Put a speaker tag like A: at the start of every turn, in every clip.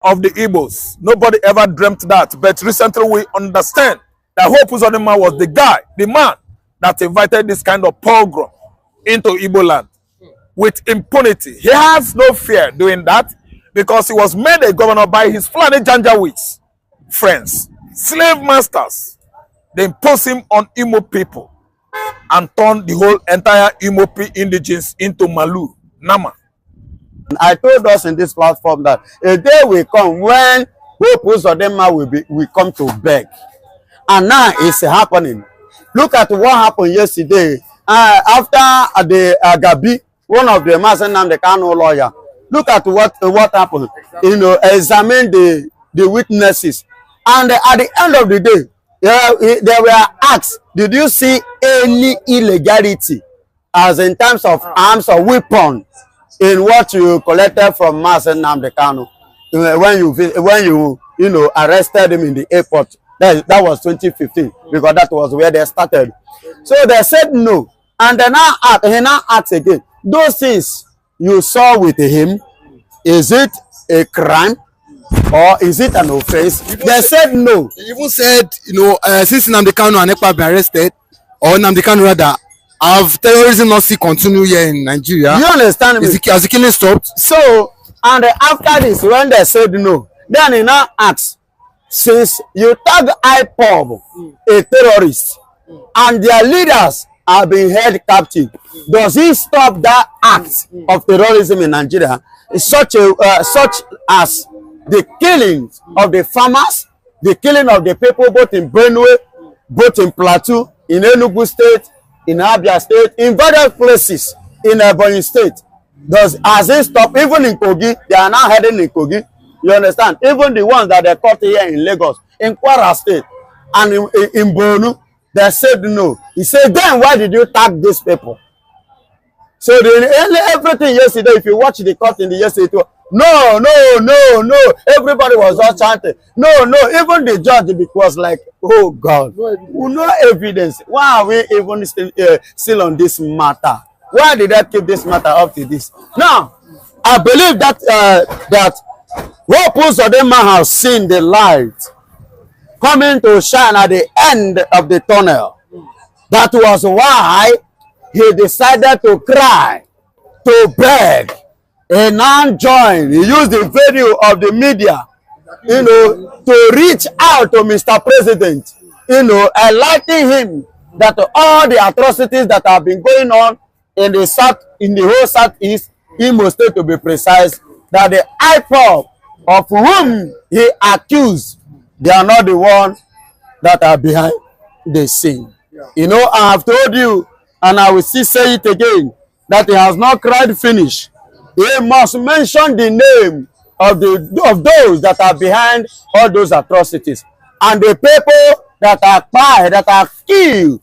A: of the Igbos. Nobody ever dreamt that. But recently we understand that Hope Uzodinma was the guy, the man that invited this kind of pogrom into Igbo land with impunity. He has no fear doing that because he was made a governor by his Fulani Janjaweeds friends, slave masters. They imposed him on Imo people and turned the whole entire Imo indigenes into Malu, Nama.
B: I told us in this platform that a day will come when Hope Uzodinma will come to beg. And now it's happening. Look at what happened yesterday. After the Gabi, one of the the Kanu lawyer. Look at what happened. Exactly. You know, examine the witnesses. And at the end of the day, they were asked, did you see any illegality as in terms of arms or weapons in what you collected from the Kanu when you arrested him in the airport? That was 2015 because that was where they started. So they said no, and then he now asked again, those things you saw with him, is it a crime or is it an offense? They said no.
C: He even said, since Nnamdi Kanu and Ekpa been arrested, or Nnamdi Kanu rather, have terrorism not still continue here in Nigeria?
B: You understand me?
C: Has the killing stopped?
B: So, and after this, when they said no, then he now asked, since you tag IPOB a terrorist and their leaders are being held captive, does he stop that act of terrorism in Nigeria? Such as the killing of the farmers, the killing of the people both in Benue, both in Plateau, in Enugu State, in Abia State, in various places in Ebonyi State. Has it stopped? Even in Kogi, they are now heading in Kogi. You understand? Even the ones that they caught here in Lagos, in Kwara State, and in Borno, they said no. He said, then why did you tag these people? So everything yesterday, if you watch the court in the yesterday, no, everybody was all chanting. No, even the judge was like, oh God, no evidence. Why are we even still on this matter? Why did I keep this matter up to this? Now, I believe that Hope Uzodinma has seen the light coming to shine at the end of the tunnel. That was why he decided to cry, to beg, and now join. He used the video of the media, to reach out to Mr. President, enlightening him that all the atrocities that have been going on in the whole Southeast, Imo State to be precise, that the IPOB of whom he accused, they are not the ones that are behind the scene. Yeah. I have told you, and I will still say it again, that he has not cried finish. He must mention the name of those that are behind all those atrocities. And the people that are killed,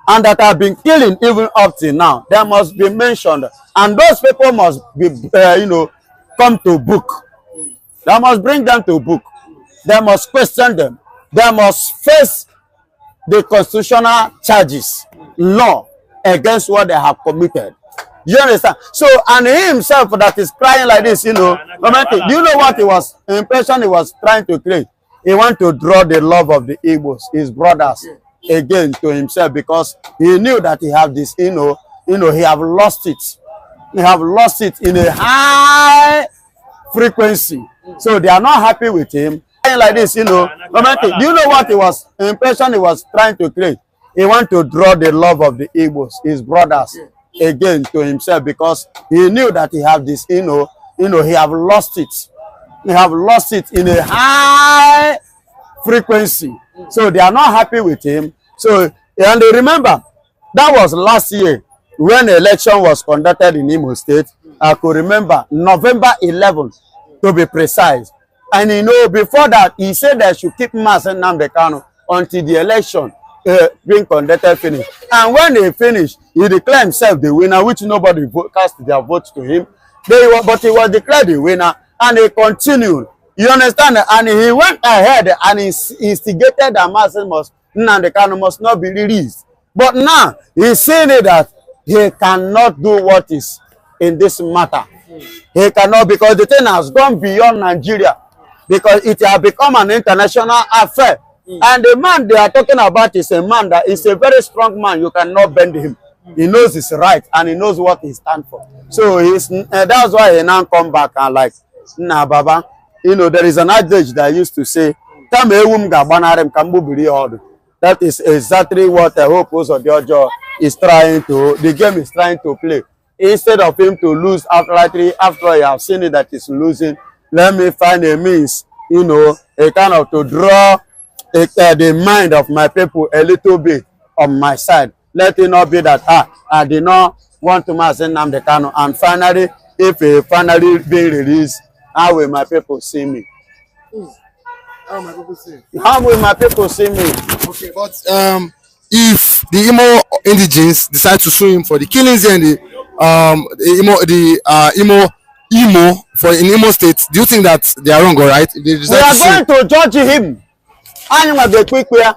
B: and that have been killing even up till now, they must be mentioned. And those people must be, come to book. They must bring them to book. They must question them. They must face the constitutional charges, law, against what they have committed. You understand? So, and he himself that is crying like this, do you know what impression he was trying to create? He wanted to draw the love of the Igbos, his brothers, again to himself, because he knew that he have this, he have lost it. He have lost it in a high frequency. So they are not happy with him. Like this, do you know what impression he was trying to create? He wanted to draw the love of the Igbos, his brothers, again to himself, because he knew that he have this, he have lost it. He have lost it in a high frequency. So they are not happy with him. So, and remember, that was last year when the election was conducted in Imo State. I could remember November 11th, to be precise. And before that, he said that should keep Nnamdi Kanu until the election being conducted finish. And when they finished, he declared himself the winner, which nobody cast their votes to him. But he was declared the winner, and he continued. You understand? And he went ahead and instigated that Nnamdi Kanu must not be released. But now he's saying that he cannot do what is in this matter. He cannot, because the thing has gone beyond Nigeria. because it has become an international affair. And the man they are talking about is a man that is a very strong man. You cannot bend him. He knows his right and he knows what he stands for. So that's why he now come back and like, nah, Baba, you know, there is an adage that used to say, that is exactly what I hope Uzodinma is trying to, the game is trying to play. Instead of him to lose after I have seen it that he's losing, let me find a means, you know, a kind of to draw the mind of my people a little bit on my side. Let it not be that I did not want to send them the Kanu. And finally, if he finally being released, how will my people see me?
C: How will my people see?
B: How will my people see me?
C: Okay, but if the Imo indigenes decide to sue him for the killings and the Imo for in Imo State, do you think that they are wrong or right?
B: We are going to judge him. I'm going to quick where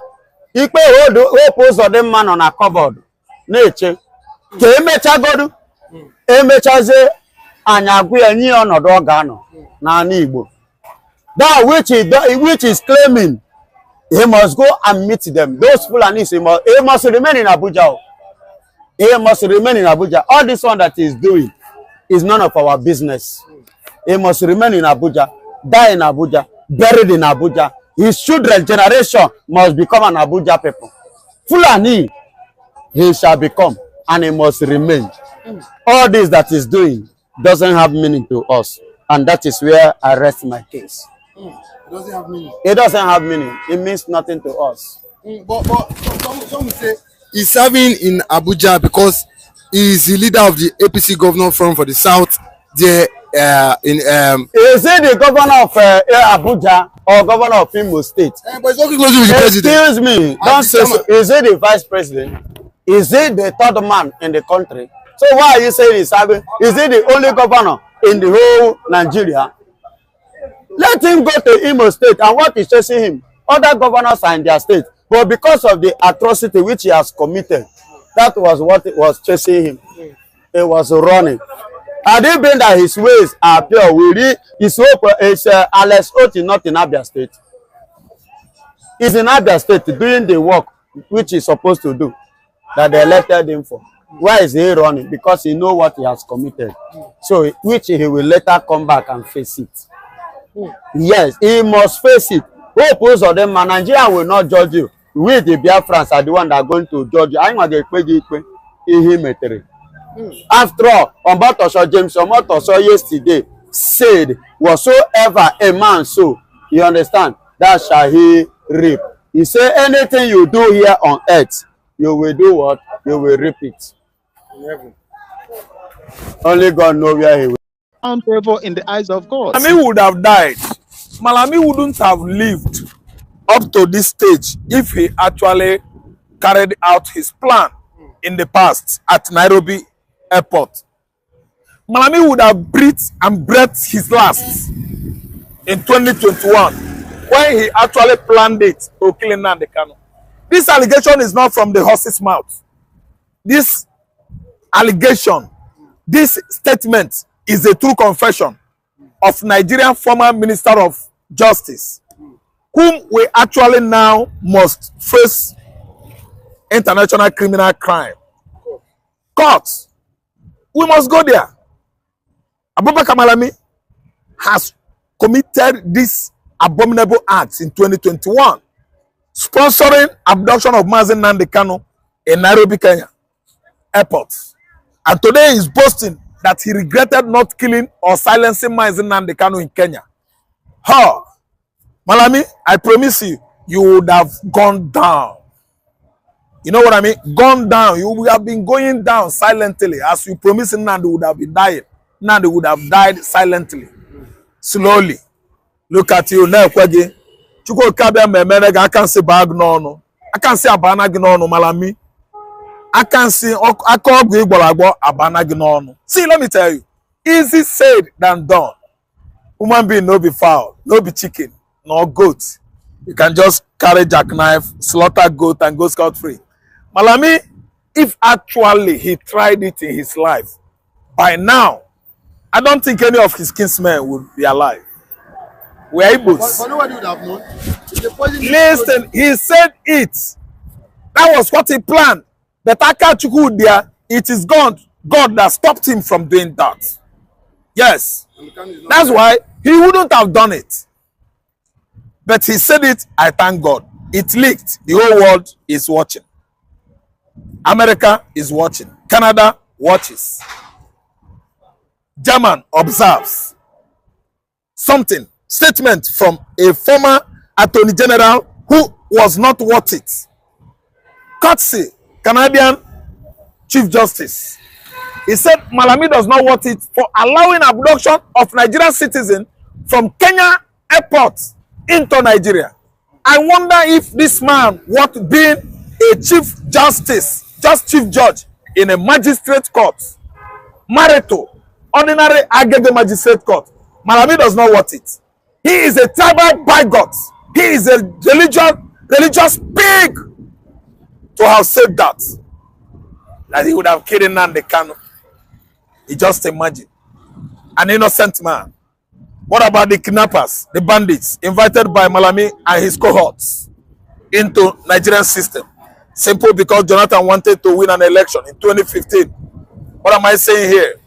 B: he post of them man on a cupboard. Nature. Kemechagodu. Emechaze anyagwe any on a dogano. Na Igbo. That which is claiming he must go and meet them. Those Fulani, he must remain in Abuja. He must remain in Abuja. All this one that he's doing is none of our business. He must remain in Abuja, die in Abuja, buried in Abuja. His children generation must become an Abuja people. Fulani, he shall become, and he must remain. All this that he's doing doesn't have meaning to us, and that is where I rest my case.
C: It doesn't have meaning.
B: It doesn't have meaning. It means nothing to us.
C: But some will say he's serving in Abuja because he's the leader of the APC governor forum for the South. There,
B: is it the governor of Abuja or governor of Imo State?
C: But it's working closely with the president.
B: Excuse me. Don't say so. Is it the vice president? Is it the third man in the country? So why are you saying he's serving? Is it the only governor in the whole Nigeria? Let him go to Imo State, and what is chasing him? Other governors are in their state, but because of the atrocity which he has committed, that was what was chasing him. He was running. Had it been that his ways are pure, his hope is Alex Oti not in Abia State. He's in Abia State doing the work which he's supposed to do, that they elected him for. Why is he running? Because he knows what he has committed. So, which he will later come back and face it. Yes, he must face it. Hope Uzodinma, Nigeria will not judge you. We, the Biafrans, are the one that are going to judge you. I'm going to after all, Ombotosho James Ombotosho yesterday said, whatsoever a man sow, you understand, that shall he reap. He said, anything you do here on earth, you will do what? You will reap it. Only God knows where he will.
D: Unfavorable in the eyes of God.
A: Malami would have died. Malami wouldn't have lived up to this stage if he actually carried out his plan in the past at Nairobi airport. Malami would have breathed and breathed his last in 2021 when he actually planned it to kill Nnamdi Kanu. This allegation is not from the horse's mouth. This allegation, this statement is a true confession of Nigerian former Minister of Justice, whom we actually now must face international criminal crime. Courts. We must go there. Abubakar Malami has committed this abominable acts in 2021, sponsoring abduction of Mazen Nnamdi Kanu in Nairobi, Kenya airport. And today he's boasting that he regretted not killing or silencing Mazen Nnamdi Kanu in Kenya. Huh. Malami, I promise you, you would have gone down. You know what I mean? Gone down. You would have been going down silently. As you promised, Nnamdi would have been dying. Nnamdi would have died silently. Slowly. Look at you now, Kwege. Chuko Kabia Memerega, I can't see bag no. I can't see Abana Gnono, Malami. I can't see Abana Gnono. See, let me tell you. Easy said than done. Human being no be fowl, no be chicken, no goat. You can just carry jackknife, slaughter goat, and go scot-free. Malami, if actually he tried it in his life, by now, I don't think any of his kinsmen would be alive. We are Igbos.
C: But nobody would have known. If the poison is
A: Listen, he said it. That was what he planned. But Akachuku there, it is God that stopped him from doing that. Yes. That's why he wouldn't have done it. But he said it, I thank God. It leaked. The whole world is watching. America is watching. Canada watches. German observes. Something, statement from a former Attorney General who was not worth it. Courtesy, Canadian Chief Justice. He said Malami does not want it for allowing abduction of Nigerian citizens from Kenya airport into Nigeria. I wonder if this man what being a chief justice, just chief judge in a magistrate court, married to ordinary Agege magistrate court. Malami does not want it. He is a tribal bigot. He is a religious pig to have said that he would have killed Nnamdi Kanu. You just imagine. An innocent man. What about the kidnappers, the bandits, invited by Malami and his cohorts into Nigerian system? Simple because Jonathan wanted to win an election in 2015. What am I saying here?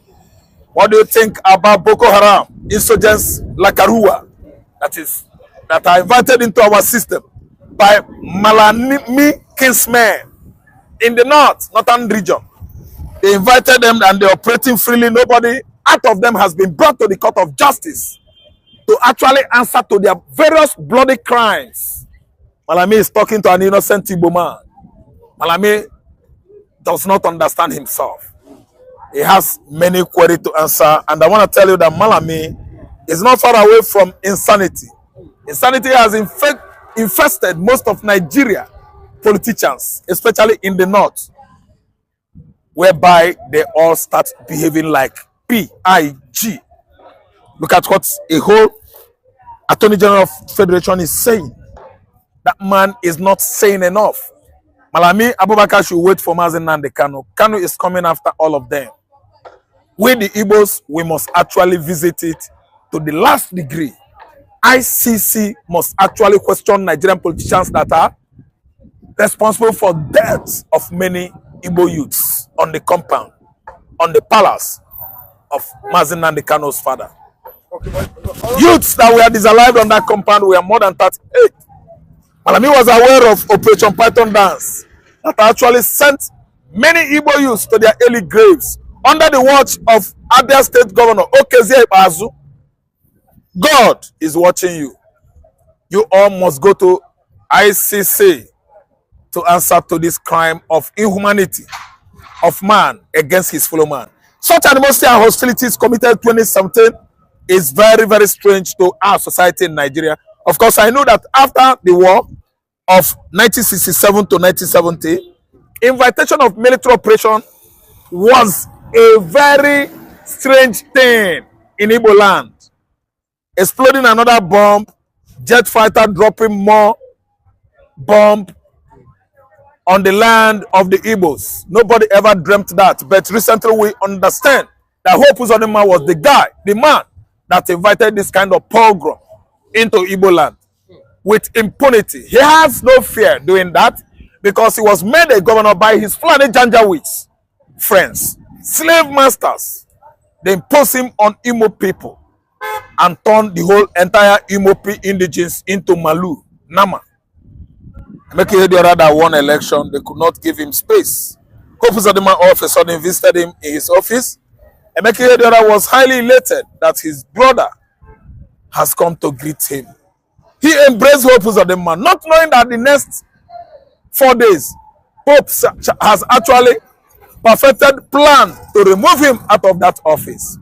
A: What do you think about Boko Haram, insurgents like Arua, that are invited into our system by Malami kinsmen in the northern region? They invited them and they're operating freely. Nobody out of them has been brought to the court of justice to actually answer to their various bloody crimes. Malami is talking to an innocent Igbo man. Malami does not understand himself. He has many queries to answer, and I want to tell you that Malami is not far away from insanity. Insanity has infested most of Nigeria politicians, especially in the north, whereby they all start behaving like PIG. Look at what a whole Attorney General of Federation is saying. That man is not saying enough. Malami Abubakar should wait for Mazi Nnamdi Kanu. Kanu is coming after all of them. We the Igbos, we must actually visit it to the last degree. ICC must actually question Nigerian politicians that are responsible for deaths of many Igbo youths on the compound, on the palace of Mazi Nnamdi Kanu's father. Youths that were disallowed on that compound were more than 38. Malami was aware of Operation Python Dance that actually sent many Igbo youths to their early graves under the watch of Abia State Governor Okezie Ikpeazu. God is watching you. You all must go to ICC to answer to this crime of inhumanity of man against his fellow man. Such animosity and hostilities committed 2017 is very, very strange to our society in Nigeria. Of course, I know that after the war of 1967 to 1970, invitation of military operation was a very strange thing in Igbo land. Exploding another bomb, jet fighter dropping more bomb on the land of the Igbos. Nobody ever dreamt that. But recently we understand that Uzodinma was the guy, the man that invited this kind of pogrom into Igbo land with impunity. He has no fear doing that because he was made a governor by his Fulani Janjaweeds friends, slave masters. They imposed him on Imo people and turned the whole entire Imo indigenes into Malu, Nama. Make it the other that won election, they could not give him space. Uzodinma all of a sudden visited him in his office. And make it the other was highly elated that his brother has come to greet him. He embraced Uzodinma, not knowing that the next 4 days, Pope has actually perfected plan to remove him out of that office.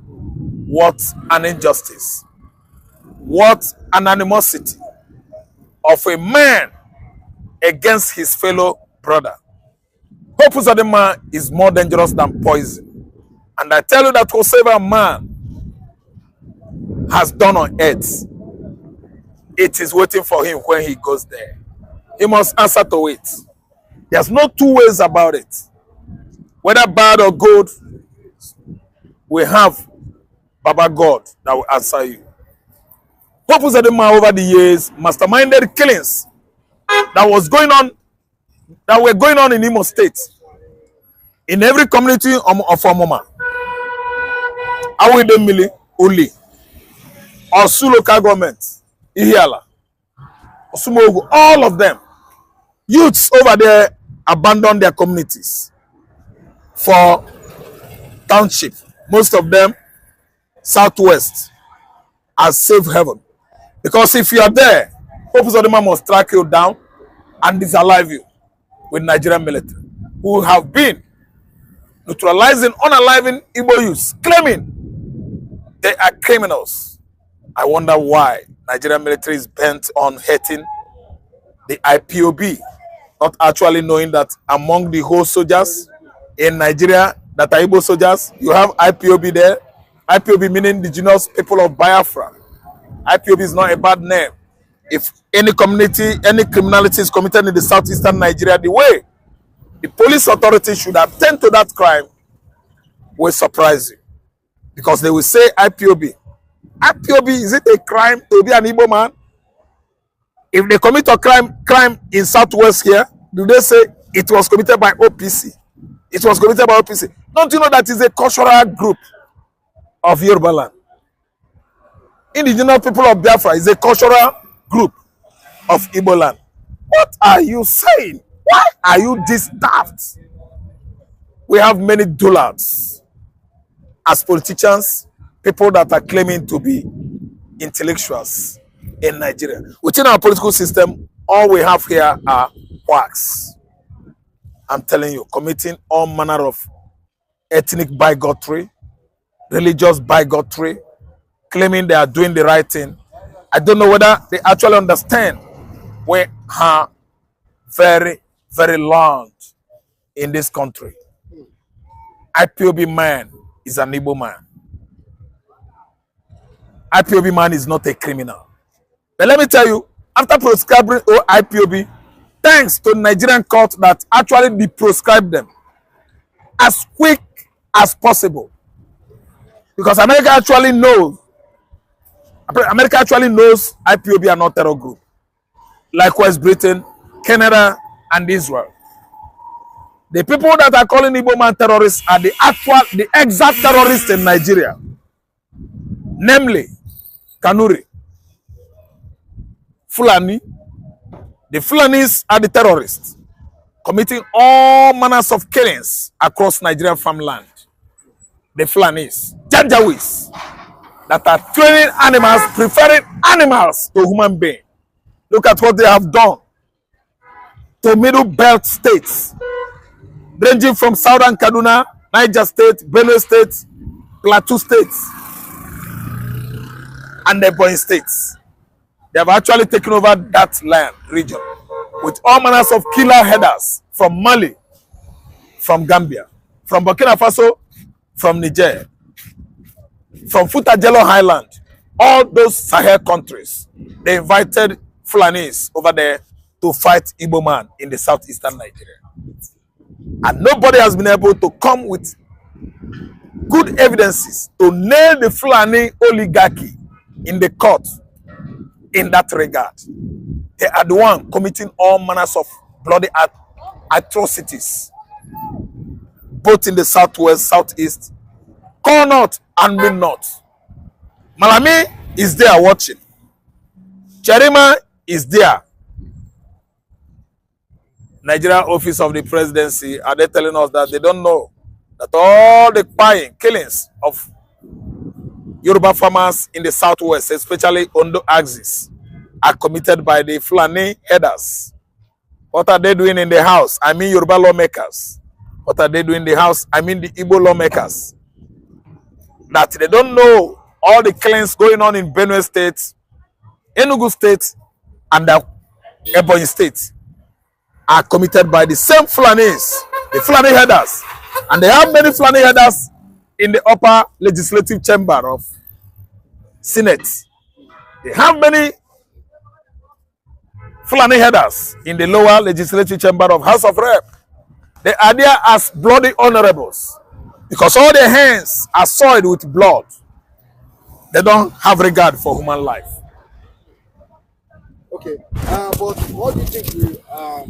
A: What an injustice. What an animosity of a man against his fellow brother. Uzodinma is more dangerous than poison. And I tell you that whatsoever man has done on earth, it is waiting for him when he goes there. He must answer to it. There's no two ways about it. Whether bad or good, we have Baba God that will answer you. Hope Uzodinma over the years masterminded killings that were going on in Imo State, in every community of Omoma, Awidemili, Uli, Osu local government, Ihiala, Osumogu, all of them. Youths over there abandoned their communities for township. Most of them southwest as safe haven. Because if you are there, Hope Uzodinma must track you down and disalive you with Nigerian military, who have been neutralizing, unaliving Igbo youths, claiming they are criminals. I wonder why Nigerian military is bent on hurting the IPOB, not actually knowing that among the whole soldiers in Nigeria that are Igbo soldiers, you have IPOB there. IPOB meaning indigenous people of Biafra. IPOB is not a bad name. If any community, any criminality is committed in the southeastern Nigeria, the way the police authority should attend to that crime will surprise you. Because they will say IPOB. IPOB, is it a crime to be an Igbo man? If they commit a crime in southwest here, do they say it was committed by OPC? It was committed by OPC. Don't you know that is a cultural group of Yoruba land? Indigenous people of Biafra is a cultural group of Igbo land. What are you saying? Why are you this daft? We have many dullards as politicians, people that are claiming to be intellectuals in Nigeria. Within our political system, all we have here are quacks. I'm telling you, committing all manner of ethnic bigotry, religious bigotry, claiming they are doing the right thing. I don't know whether they actually understand we are very, very long in this country. IPOB man is an Igbo man. IPOB man is not a criminal. But let me tell you, after proscribing IPOB, thanks to the Nigerian court that actually deproscribed them as quick as possible. Because America actually knows IPOB are not terror group. Likewise, Britain, Canada, and Israel. The people that are calling Igbo man terrorists are the exact terrorists in Nigeria. Namely, Kanuri, Fulani. The Fulanis are the terrorists, committing all manners of killings across Nigerian farmland. The Fulanis, Janjawis, that are training animals, preferring animals to human beings. Look at what they have done to Middle Belt states, ranging from Southern Kaduna, Niger State, Benue State, Plateau States, and the Ebonyi States. They have actually taken over that land region with all manners of killer headers from Mali, from Gambia, from Burkina Faso, from Niger, from Futajelo Highland, all those Sahel countries. They invited Fulanis over there to fight Igbo man in the southeastern Nigeria. And nobody has been able to come with good evidences to nail the Fulani oligarchy in the court in that regard. They are the one committing all manners of bloody atrocities, both in the southwest, southeast, core north, and mid north. Malami is there watching. Cherima is there. Nigeria Office of the Presidency, are they telling us that they don't know that all the killings of Yoruba farmers in the southwest, especially Ondo axis, are committed by the Fulani headers? What are they doing in the house? I mean Yoruba lawmakers. What are they doing in the house? I mean the Igbo lawmakers. That they don't know all the killings going on in Benue State, Enugu State, and the Ebonyi State are committed by the same Fulanis, the Fulani headers. And they have many Fulani headers in the upper legislative chamber of Senate. They have many Fulani headers in the lower legislative chamber of House of Rep. They are there as bloody honorables because all their hands are soiled with blood. They don't have regard for human life.
C: Okay. But what do you think will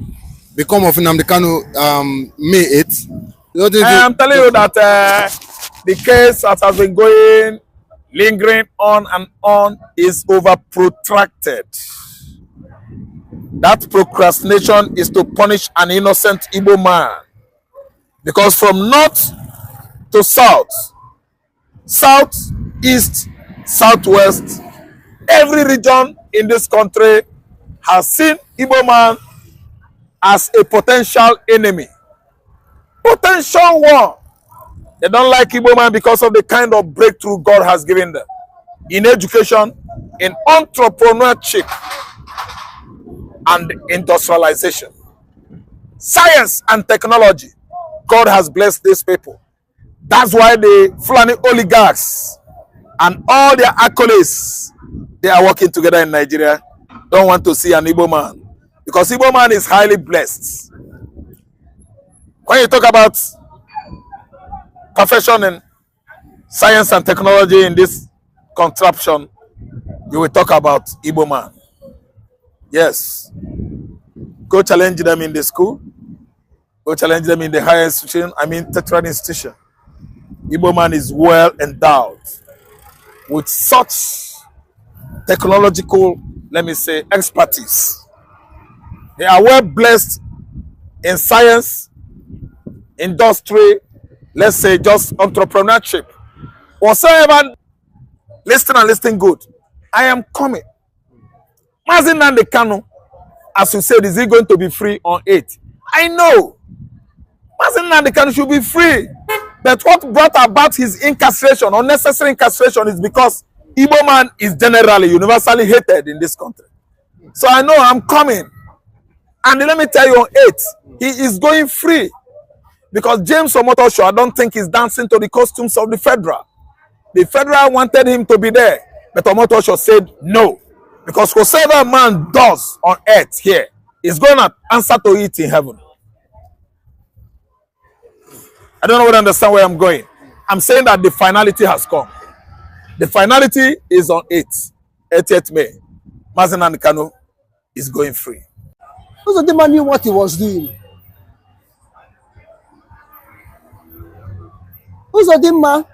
C: become of Nnamdi Kanu May 8th?
A: I'm telling you that the case that has been going, lingering on and on, is over protracted. That procrastination is to punish an innocent Igbo man. Because from north to south, south, east, southwest, every region in this country has seen Igbo man as a potential enemy. Potential one. They don't like Igbo man because of the kind of breakthrough God has given them in education, in entrepreneurship, and industrialization. Science and technology. God has blessed these people. That's why the Fulani oligarchs and all their accolades, they are working together in Nigeria, don't want to see an Igbo man. Because Igbo man is highly blessed. When you talk about profession in science and technology in this contraption, you will talk about Igbo man. Yes. Go challenge them in the school. Go challenge them in the higher institution, tertiary institution. Igbo man is well endowed with such technological, let me say, expertise. They are well blessed in science, industry, let's say just entrepreneurship. Whatsoever, listen and listen good. I am coming. Mazi Nnamdi Kanu, as you said, is he going to be free on 8? I know. Mazi Nnamdi Kanu should be free. But what brought about his incarceration, unnecessary incarceration, is because Igbo man is generally, universally hated in this country. So I know I'm coming. And let me tell you, on 8, he is going free. Because James Omotosho, I don't think he's dancing to the costumes of the federal. The federal wanted him to be there. But Omotosho said no. Because whatever man does on earth here is going to answer to it in heaven. I don't know whether you understand where I'm going. I'm saying that the finality has come. The finality is on 8th May. Mazi Nnamdi Kanu is going free.
E: Uzodinma knew what he was doing. Uzodinma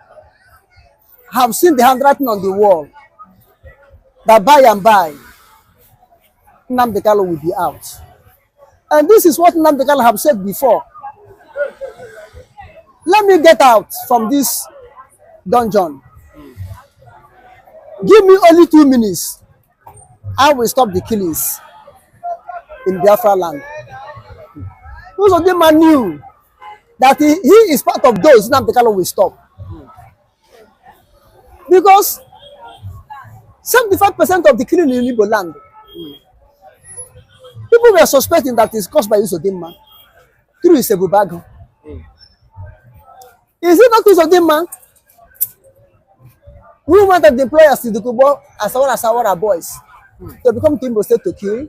E: have seen the handwriting on the wall that by and by Nnamdi Kanu will be out. And this is what Nnamdi Kanu have said before. Let me get out from this dungeon. Give me only 2 minutes. I will stop the killings in Biafra land. Uzodinma knew that he is part of those Nnamdi Kanu will stop. Because 75% of the killing in Igbo land, people were suspecting that it's caused by Uzodinma through his Ebubago. Is it not Uzodinma who wanted the employers to Dukubo as well as our boys to become Timbo State to kill?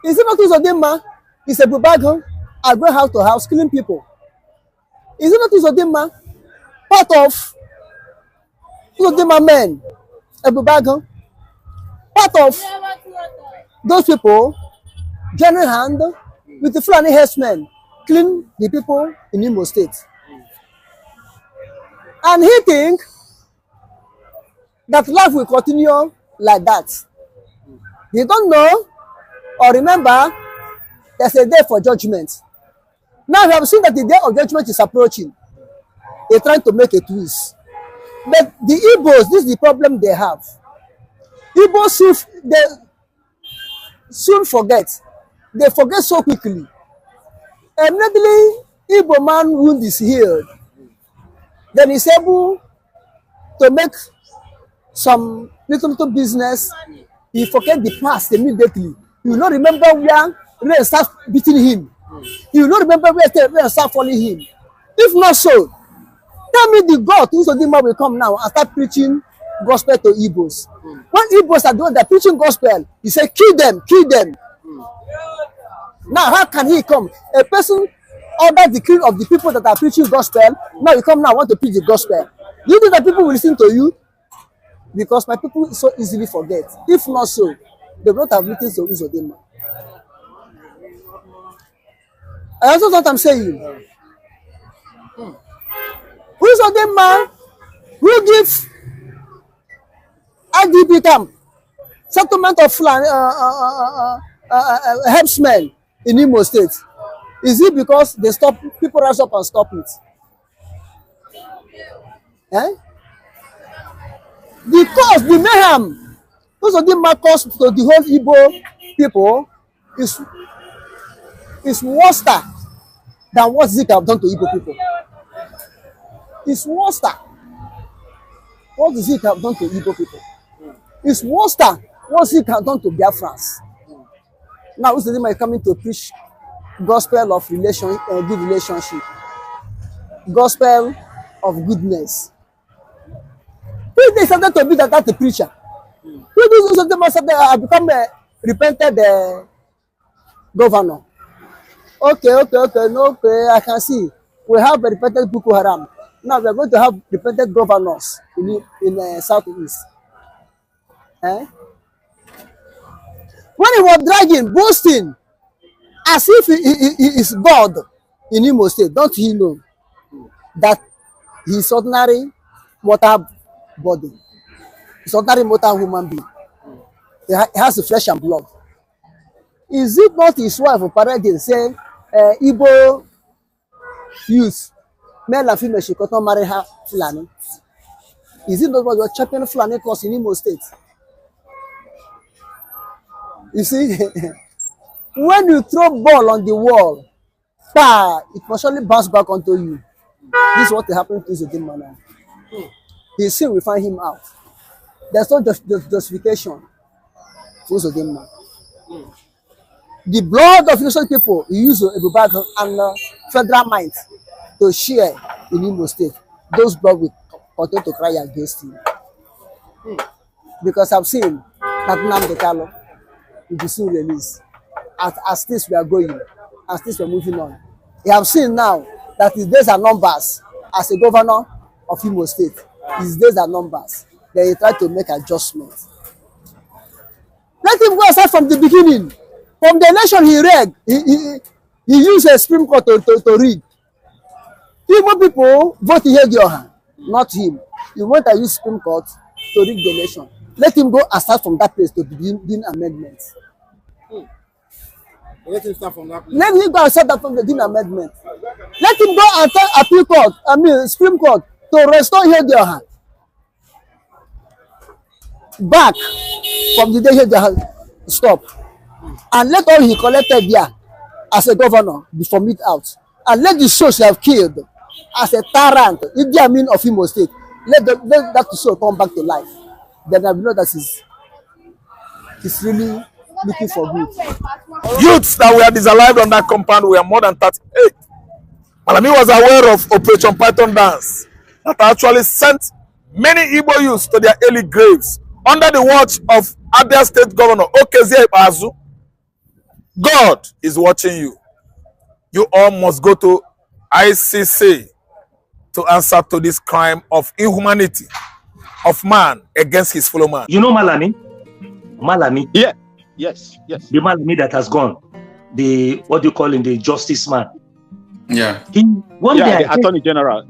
E: Is it not Uzodinma? It's Ebubago, I go house to house killing people. Is it not Uzodinma part of Uzodinma men? Ebubago, part of those people joining hand with the Fulani herdsmen, killing the people in Imo State. And he think that life will continue like that. They don't know or remember there's a day for judgment. Now we have seen that the day of judgment is approaching. They're trying to make a twist. But the Igbos, this is the problem they have. Igbos, they soon forget. They forget so quickly. Immediately, Igbo man wound is healed. Then he's able to make some little business. He forget the past immediately. He will not remember where rain start beating him. He will not remember where rain start falling him. If not so, tell me the God Uzodinma will come now and start preaching gospel to Igbos. When Igbos are doing that preaching gospel, he say, kill them, kill them. Now, how can he come? A person order the killing of the people that are preaching gospel. Now you come now want to preach the gospel. Do you think that people will listen to you? Because my people so easily forget. If not so, they will not have listened to Uzodinma. I also what I'm saying. Uzodinma who give IDP camp settlement of Fulani herdsmen in Imo State. Is it because they stop people rise up and stop it? Eh? Because the mayhem Uzodinma caused to the whole Igbo people is worse than what Zik have done to Igbo people. It's worse what Zik have done to Igbo people. It's worse what Zik have done to Biafrans. Now Uzodinma is coming to preach gospel of good relationship, gospel of goodness. Who decided to be that the preacher? Who does Uzodinma said I become a repented governor? Okay, I can see. We have a repented Boko Haram. Now we are going to have repented governors in Southeast. Eh? When he was dragging, boasting, as if he is God in Imo State, don't he know that he is ordinary mortal body? He's ordinary mortal human being. He has the flesh and blood. Is it not his wife who paraded say, Igbo youth, male and female, she could not marry her Fulani? Is it not what you're champion Fulani cause in Imo State? You see, when you throw ball on the wall, it must surely bounce back onto you. This is what happened to Uzodinma now. His sin will find him out. There's no justification for Uzodinma. The blood of innocent people he used Ebubag and federal might to share in Imo State. Those blood will continue to cry against him. Because I've seen that Nnamdi Kanu will be soon released. As this we are going, as this we are moving on. You have seen now that his days are numbers as a governor of Imo State. His days are numbers. Then he tried to make adjustments. Let him go aside from the beginning. From the election he read, he used a Supreme Court to read. Igbo people vote Ihedioha, not him. He went and used Supreme Court to read the election. Let him go aside from that place to begin amendments.
C: Let him start from that place.
E: Let him go aside from the amendment. Let him go and tell appeal court, Supreme Court, to restore Ihedioha back from the day Ihedioha stopped. And let all he collected there as a governor be formed out. And let the souls he have killed as a tyrant, Idi Amin of Imo State, let that soul come back to life. Then I will know that he's really looking for good.
A: Youths that were disallowed on that compound were more than 38. Malami was aware of Operation Python Dance that actually sent many Igbo youths to their early graves under the watch of Abia State Governor Okezie Ikpeazu. God is watching you. You all must go to ICC to answer to this crime of inhumanity of man against his fellow man.
F: You know Malami? Malami?
D: Yeah. Yes.
F: The Malami that has gone. The, what do you call him? The justice man.
G: Yeah.
D: The Attorney General.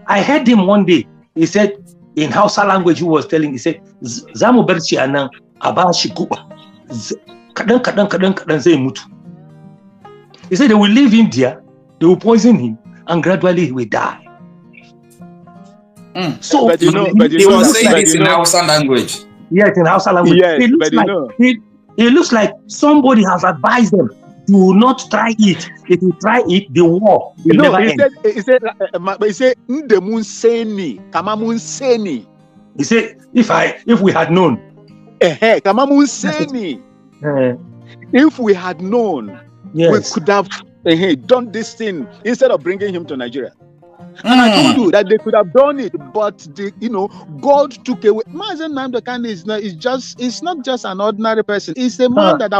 F: I heard him one day. He said, in Hausa language, he was telling, he said, Zamu berci anan abashi kuba. Kadan zai mutu. He said they will leave him there, they will poison him, and gradually he will die. So,
G: he was saying this in Hausa language.
F: Yes, in Hausa language.
D: Yes,
F: it looks like somebody has advised them, do not try it. If you try it, the war will never end.
D: He said,
F: he said, if we had known.
D: If we had known,
F: yes,
D: we could have done this thing instead of bringing him to Nigeria. And I told you that they could have done it, but God took away. Mazen Nnamdi Kanu is not just an ordinary person. He's a man that